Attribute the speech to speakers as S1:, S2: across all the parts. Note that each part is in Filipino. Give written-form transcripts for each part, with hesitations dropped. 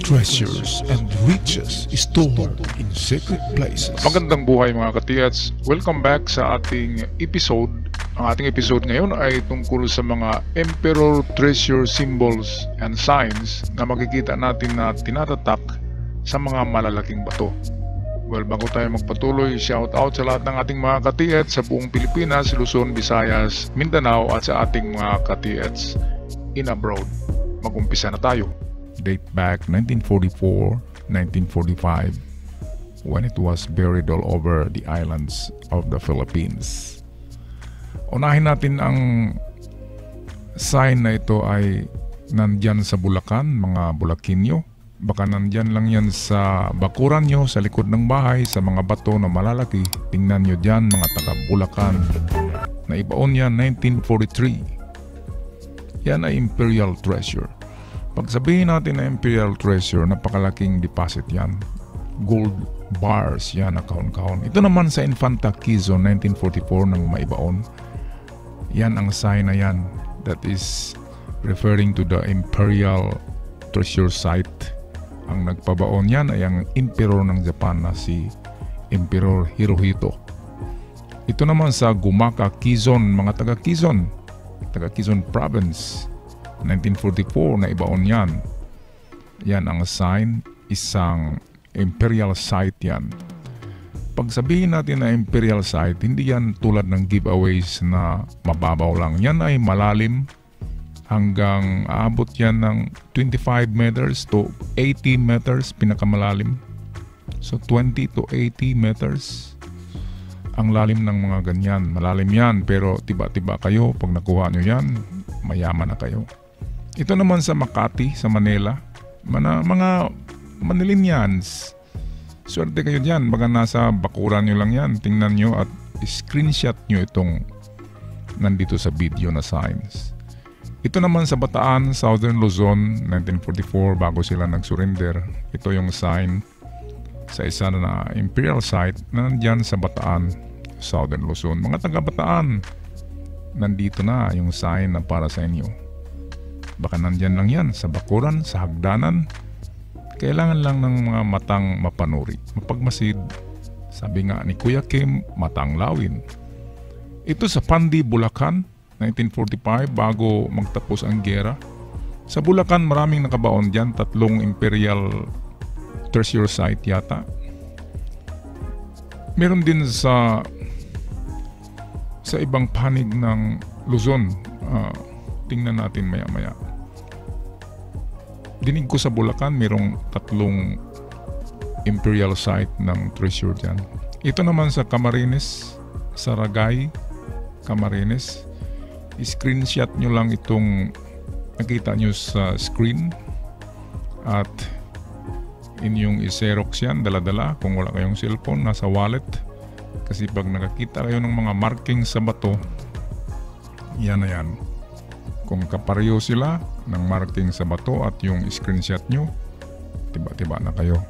S1: treasures and riches stored in secret places.
S2: Magandang buhay mga katiyats. Welcome back sa ating episode. Ang ating episode ngayon ay tungkol sa mga emperor treasure symbols and signs na makikita natin na tinatatak sa mga malalaking bato. Well, bago tayo magpatuloy, shout out sa lahat ng ating mga katiyats sa buong Pilipinas, Luzon, Visayas, Mindanao at sa ating mga katiyats in abroad. Mag-umpisa na tayo.
S1: Date back 1944, 1945, when it was buried all over the islands of the Philippines. Unahin natin ang sign na ito ay nandyan sa Bulacan, mga Bulakinyo. Baka nandyan lang yan sa bakuran nyo, sa likod ng bahay, sa mga bato na malalaki. Tingnan nyo dyan mga taga Bulacan. Naibaon yan 1943. Yan ay Imperial Treasure. Pag sabihin natin na Imperial Treasure, napakalaking deposit yan. Gold bars yan na kahon-kahon. Ito naman sa Infanta Quezon 1944 ng maibaon. Yan ang sign na yan. That is referring to the Imperial Treasure Site. Ang nagpabaon yan ay ang Emperor ng Japan na si Emperor Hirohito. Ito naman sa Gumaka, Quezon, mga taga Quezon Province. 1944 na ibaon yan. Yan ang sign, isang imperial site yan. Pag sabihin natin na imperial site, hindi yan tulad ng giveaways na mababaw lang. Yan ay malalim hanggang aabot yan ng 25 meters to 80 meters pinakamalalim. So 20 to 80 meters ang lalim ng mga ganyan. Malalim yan pero tiba-tiba kayo pag nakuha nyo yan, mayaman na kayo. Ito naman sa Makati, sa Manila, mga Manilians. Swerte kayo dyan, baka nasa bakuran nyo lang yan. Tingnan nyo at screenshot nyo itong nandito sa video na signs. Ito naman sa Bataan, Southern Luzon, 1944 bago sila nag-surrender. Ito yung sign sa isa na Imperial Site na nandyan sa Bataan, Southern Luzon. Mga taga Bataan, nandito na yung sign na para sa inyo. Baka nandyan lang yan sa bakuran, sa hagdanan. Kailangan lang ng mga matang mapanuri, mapagmasid. Sabi nga ni Kuya Kim, matang lawin. Ito sa Pandi, Bulacan, 1945 bago magtapos ang giyera. Sa Bulacan maraming nakabaon dyan, 3 Imperial Treasure Site yata. Meron din sa ibang panig ng Luzon. Tingnan natin maya-maya. Dinig ko sa Bulacan, mayroong 3 Imperial Site ng treasure dyan. Ito naman sa Camarines, Saragay, Camarines. I-screenshot nyo lang itong nakita nyo sa screen at inyong i-xerox yan, dala-dala. Kung wala kayong cellphone, nasa wallet. Kasi pag nakakita kayo ng mga markings sa bato, yan na yan. Kung kapareho sila ng marking sa bato at yung screenshot nyo, tiba-tiba na kayo.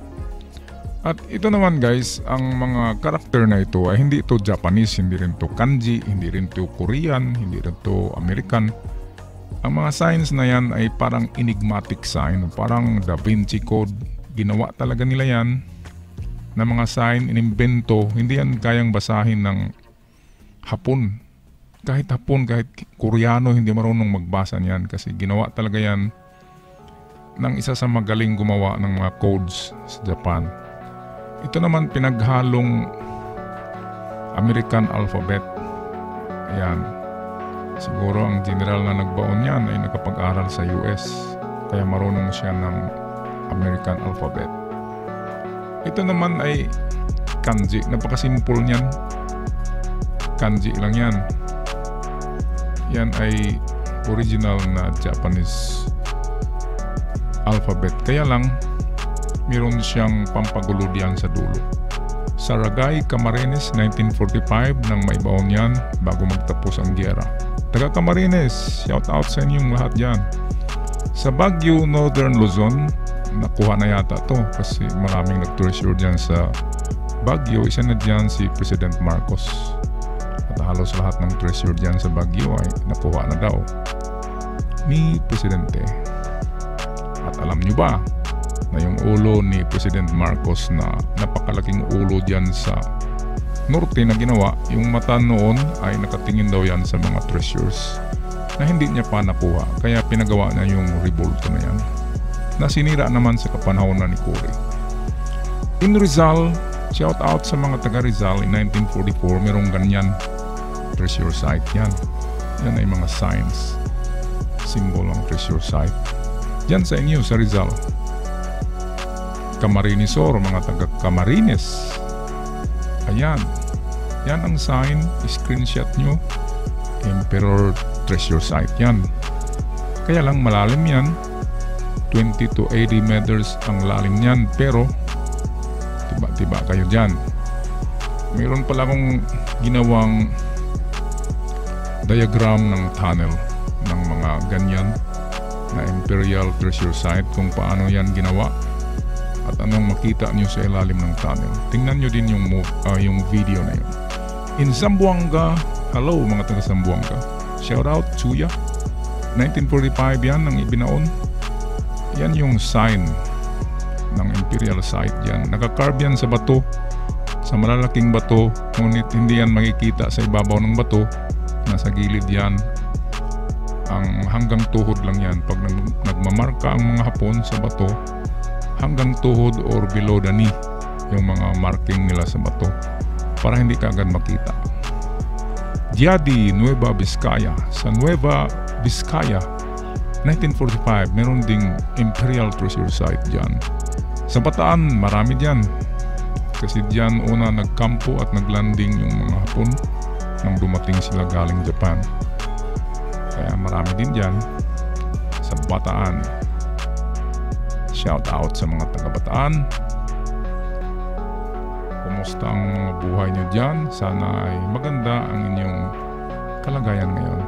S1: At ito naman guys, ang mga karakter na ito ay hindi ito Japanese, hindi rin ito kanji, hindi rin ito Korean, hindi rin ito American. Ang mga signs na yan ay parang enigmatic sign, parang Da Vinci Code. Ginawa talaga nila yan na mga sign, inimbento, hindi yan kayang basahin ng Hapon. Kahit Hapon, kahit Koreano, hindi marunong magbasa niyan kasi ginawa talaga yan ng isa sa magaling gumawa ng mga codes sa Japan. Ito naman pinaghalong American alphabet. Ayan. Siguro ang general na nagbaon yan ay nakapag-aral sa US kaya marunong siya ng American alphabet. Ito naman ay kanji. Napakasimple niyan. Kanji lang yan. Yan ay original na Japanese alphabet. Kaya lang, meron siyang pampagulo diyan sa dulo. Saragay, Camarines, 1945 nang maibaon yan bago magtapos ang giyera. Taga Camarines, shout out sa inyong lahat dyan. Sa Baguio, Northern Luzon, nakuha na yata to kasi maraming nag-treasure dyan sa Baguio. Isa na dyan si President Marcos. At halos lahat ng treasure dyan sa Baguio ay nakuha na daw ni Presidente. At alam nyo ba na yung ulo ni President Marcos na napakalaking ulo dyan sa norte na ginawa, yung mata noon ay nakatingin daw yan sa mga treasures na hindi niya pa nakuha. Kaya pinagawa niya yung rebulto na yan na sinira naman sa kapanahon na ni Cory. In Rizal, shout out sa mga taga Rizal, in 1944 merong ganyan treasure site yan. Yan ay mga signs, symbol ng treasure site. Yan sa inyo sa Rizal. Camarinesor, mga taga Camarines. Ayan. Yan ang sign. Screenshot nyo. Emperor treasure site yan. Kaya lang malalim yan. 20 to 80 meters ang lalim yan. Pero tiba-tiba kayo dyan. Mayroon pala akong ginawang diagram ng tunnel ng mga ganyan na Imperial treasure site, kung paano yan ginawa at anong makita nyo sa ilalim ng tunnel. Tingnan nyo din yung video na yun. In Zamboanga, hello mga taga Zamboanga, shout out Chuya. 1945 yan ang ibinaon. Yan yung sign ng Imperial site yan. Nakakarve yan sa bato, sa malalaking bato, ngunit hindi yan makikita sa ibabaw ng bato. Nasa gilid yan. Ang hanggang tuhod lang yan. Pag nagmamarka ang mga Hapon sa bato, hanggang tuhod or below the knee yung mga marking nila sa bato para hindi ka agad makita. Diadi, Nueva Vizcaya. Sa Nueva Vizcaya, 1945, meron ding Imperial treasure site dyan. Sa Bataan, marami dyan. Kasi dyan una nagkampo at naglanding yung mga Hapon nang dumating sila galing Japan. Kaya marami din dyan sa Bataan. Shout out sa mga taga Bataan. Kumusta ang mga buhay nyo dyan? Sana ay maganda ang inyong kalagayan ngayon.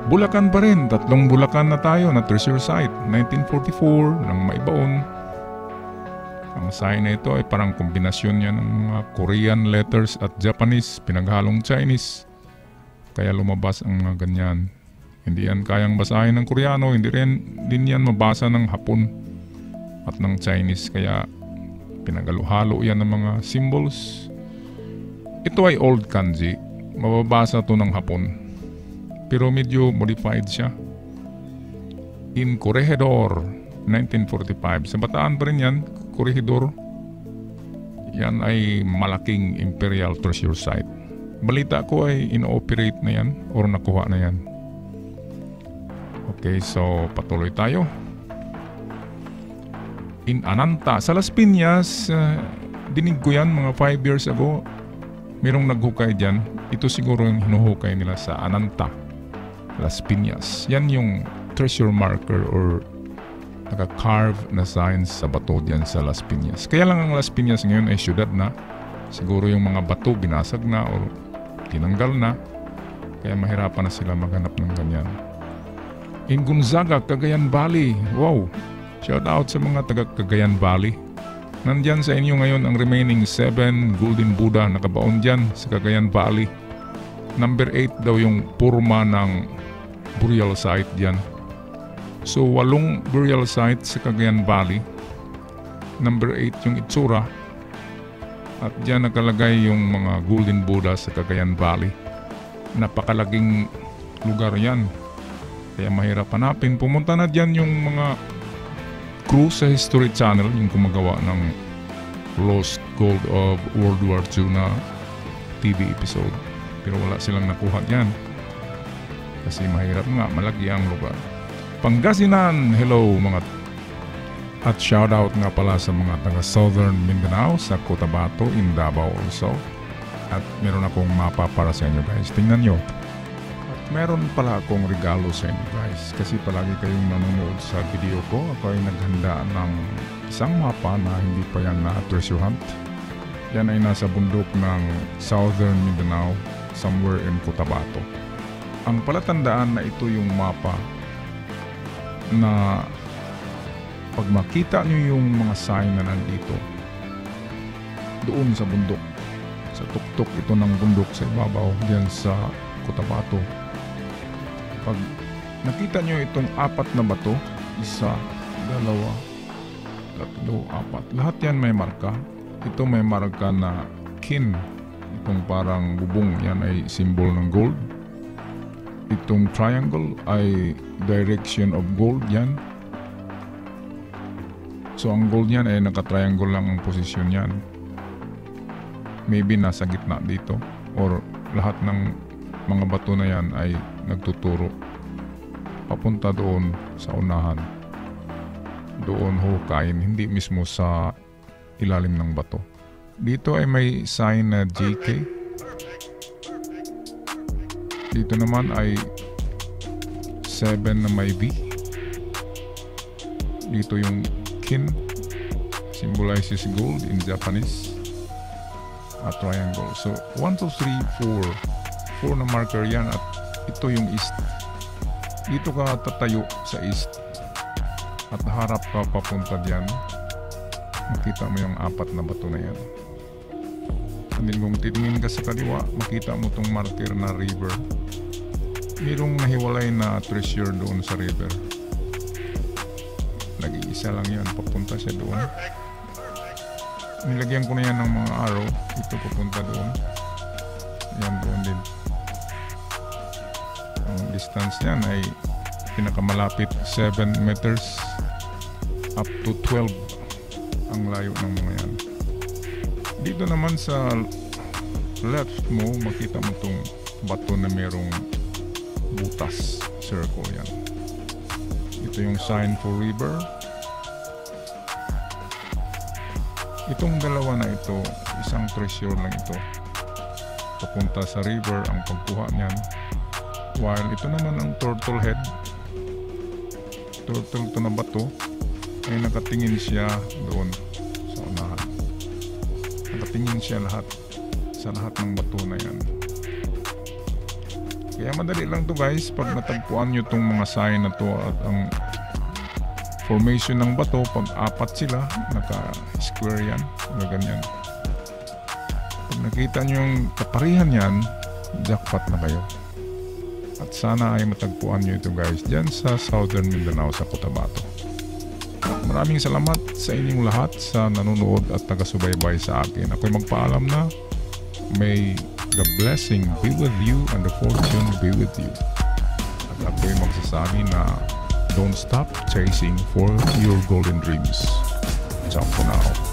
S1: Bulacan pa rin. 3 Bulacan na tayo na treasure site. 1944 ng Maibaon. Ang sign na ito ay parang kombinasyon yan ng mga Korean letters at Japanese, pinaghalong Chinese. Kaya lumabas ang mga ganyan. Hindi yan kayang basahin ng Koreano, hindi rin din yan mabasa ng Hapon at ng Chinese. Kaya pinagalo-halo yan ng mga symbols. Ito ay old kanji. Mababasa to ng Hapon. Pero medyo modified siya. In Corregidor, 1945. Sa Bataan pa rin yan, Corregidor. Yan ay malaking Imperial treasure site. Balita ko ay in-operate na yan or nakuha na yan. Okay, so patuloy tayo. In Ananta, sa Las Piñas, dinig ko yan mga 5 years ago. Merong naghukay dyan. Ito siguro yung hinuhukay nila sa Ananta, Las Piñas. Yan yung treasure marker or naka-carve na signs sa bato dyan sa Las Piñas. Kaya lang ang Las Piñas ngayon ay syudad na. Siguro yung mga bato binasag na or tinanggal na. Kaya mahirapan na sila maghanap ng ganyan. In Gonzaga, Cagayan Valley. Wow! Shout out sa mga taga Cagayan Valley. Nandyan sa inyo ngayon ang remaining 7 Golden Buddha nakabaon dyan sa Cagayan Valley. Number 8 daw yung purma ng burial site dyan. So 8 burial sites sa Cagayan Valley. Number 8 yung itsura. At dyan nakalagay yung mga Golden Buddha sa Cagayan Valley. Napakalaging lugar yan. Kaya mahirap hanapin. Pumunta na dyan yung mga crew sa History Channel, yung gumagawa ng Lost Gold of World War II na TV episode. Pero wala silang nakuha dyan. Kasi mahirap nga, malagi ang lugar. Pangasinan, hello mga. At shoutout nga pala sa mga taga Southern Mindanao, sa Cotabato, in Davao also. At meron akong mapa para sa inyo guys. Tingnan nyo. Meron pala akong regalo sa inyo guys, kasi palagi kayong nanonood sa video ko. Ako ay naghanda ng isang mapa na hindi pa yan na-treasure hunt. Yan ay nasa bundok ng Southern Mindanao, somewhere in Cotabato. Ang palatandaan na ito yung mapa na pag makita nyo yung mga sign na nandito doon sa bundok, sa tuktok ito ng bundok sa ibabaw dyan sa Cotabato. Pag nakita nyo itong 4 na bato, 1, 2, 3, 4. Lahat yan may marka. Ito may marka na kin. Itong parang bubong, yan ay symbol ng gold. Itong triangle ay direction of gold yan. So ang gold yan ay naka-triangle lang ang posisyon yan. Maybe nasa gitna dito, or lahat ng mga bato na yan ay nagtuturo papunta doon sa unahan. Doon hukayin, hindi mismo sa ilalim ng bato. Dito ay may sign na JK. Dito naman ay 7 na may V. Dito yung kin, symbolizes gold in Japanese. A triangle. So 1, 2, 3, 4. 4 na marker yan, at ito yung east. Dito ka tatayo sa east at harap ka papunta diyan. Makita mo yung 4 na bato na yan. And then kung titingin ka sa kaliwa, makita mo tong marker na river. Mayroong nahiwalay na treasure doon sa river. Nag-iisa lang yan, papunta siya doon. Nilagyan ko na yan ng mga arrow. Ito papunta doon. Yan doon din. Ang distance niyan ay pinakamalapit 7 meters up to 12 ang layo ng mga yan. Dito naman sa left mo, makita mo itong bato na merong butas, circle yan. Ito yung sign for river. Itong dalawa na ito, isang treasure lang ito. Papunta sa river ang pagkuha niyan. While ito naman ang turtle head, turtle to na bato, ay nakatingin siya doon sa unahan. Nakatingin siya sa lahat ng bato na yan. Kaya madali lang to guys, pag natagpuan nyo tong mga sign na to at ang formation ng bato, pag 4 sila, naka-square yan, ganyan. Pag nakita nyo yung kaparihan yan, jackpot na kayo. At sana ay matagpuan nyo ito guys dyan sa Southern Mindanao sa Cotabato. Maraming salamat sa inyong lahat sa nanonood at taga-subaybay sa akin. Ako'y magpaalam na. May the blessing be with you and the fortune be with you. At ako'y magsasabi na don't stop chasing for your golden dreams. Ciao for now.